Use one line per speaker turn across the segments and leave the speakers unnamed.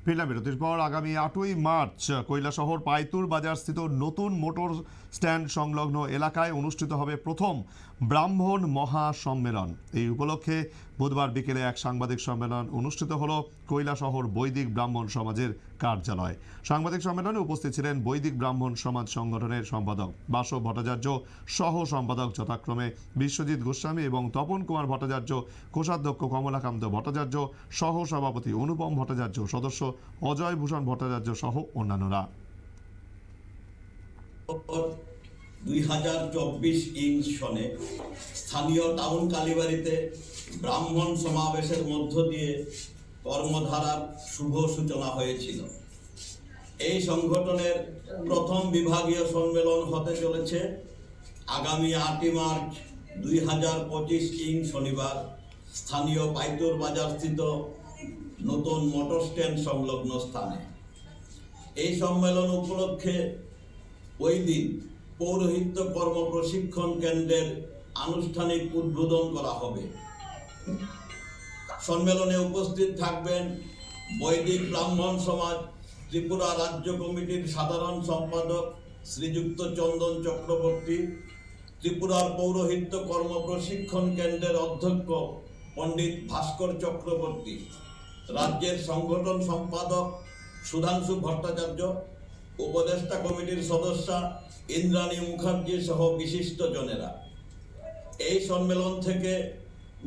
ফিরলাম বিরতির পর। আগামী 8ই মার্চ কৈলাসহর পাইতুর বাজার স্থিত নতুন মোটর স্ট্যান্ড সংলগ্ন এলাকায় অনুষ্ঠিত হবে প্রথম ব্রাহ্মণ মহা সম্মেলন। এই উপলক্ষে বুধবার বিকেলে এক সাংবাদিক সম্মেলন অনুষ্ঠিত হল কৈলাসহর বৈদিক ব্রাহ্মণ সমাজের কার্যালয়। সাংবাদিক সম্মেলনে উপস্থিত ছিলেন বৈদিক ব্রাহ্মণ সমাজ সংগঠনের সম্পাদক বাসব ভট্টাচার্য, সহ সম্পাদক যথাক্রমে বিশ্বজিৎ গোস্বামী এবং তপন কুমার ভট্টাচার্য, কোষাধ্যক্ষ কমলাকান্ত ভট্টাচার্য, সহ সভাপতি অনুপম ভট্টাচার্য, সদস্য অজয় ভূষণ ভট্টাচার্য সহ অন্যান্যরা।
2024 ইং সনে স্থানীয় টাউন কালীবাড়িতে ব্রাহ্মণ সমাবেশের মধ্য দিয়ে কর্মধারার শুভ সূচনা হয়েছিল। এই সংগঠনের প্রথম বিভাগীয় সম্মেলন হতে চলেছে আগামী 8ই মার্চ 2025 ইং শনিবার স্থানীয় পাইতুর বাজার স্থিত নতুন মোটর স্ট্যান্ড সংলগ্ন স্থানে। এই সম্মেলন উপলক্ষে ওই দিন পৌরোহিত্য কর্ম প্রশিক্ষণ কেন্দ্রের আনুষ্ঠানিক উদ্বোধন করা হবে। সম্মেলনে উপস্থিত থাকবেন বৈদিক ব্রাহ্মণ সমাজ ত্রিপুরা রাজ্য কমিটির সাধারণ সম্পাদক শ্রীযুক্ত চন্দন চক্রবর্তী, ত্রিপুরার পৌরোহিত্য কর্ম প্রশিক্ষণ কেন্দ্রের অধ্যক্ষ পণ্ডিত ভাস্কর চক্রবর্তী, রাজ্যের সংগঠন সম্পাদক সুধাংশু ভট্টাচার্য, উপদেষ্টা কমিটির সদস্যা ইন্দ্রাণী মুখার্জি সহ বিশিষ্ট জনেরা। এই সম্মেলন থেকে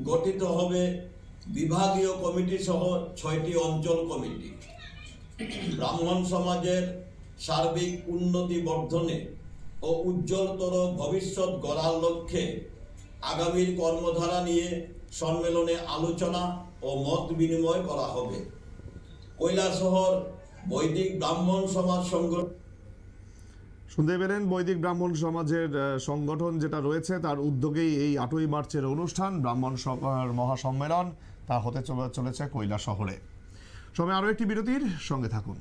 গঠিত হবে বিভাগীয় কমিটি সহ 6টি অঞ্চল কমিটি। ব্রাহ্মণ সমাজের সার্বিক উন্নতি বর্ধনে ও উজ্জ্বলতর ভবিষ্যৎ গড়ার লক্ষ্যে আগামীর কর্মধারা নিয়ে সম্মেলনে আলোচনা ও মত বিনিময় করা হবে। কৈলাসহর বৈদিক ব্রাহ্মণ সমাজ সংগঠন
শুনতে পেলেন, বৈদিক ব্রাহ্মণ সমাজের সংগঠন যেটা রয়েছে তার উদ্যোগেই এই 8ই মার্চের অনুষ্ঠান ব্রাহ্মণ সভার মহাসম্মেলন তা হতে চলেছে কৈলাসহরে। সময় আরও একটি বিরতির, সঙ্গে থাকুন।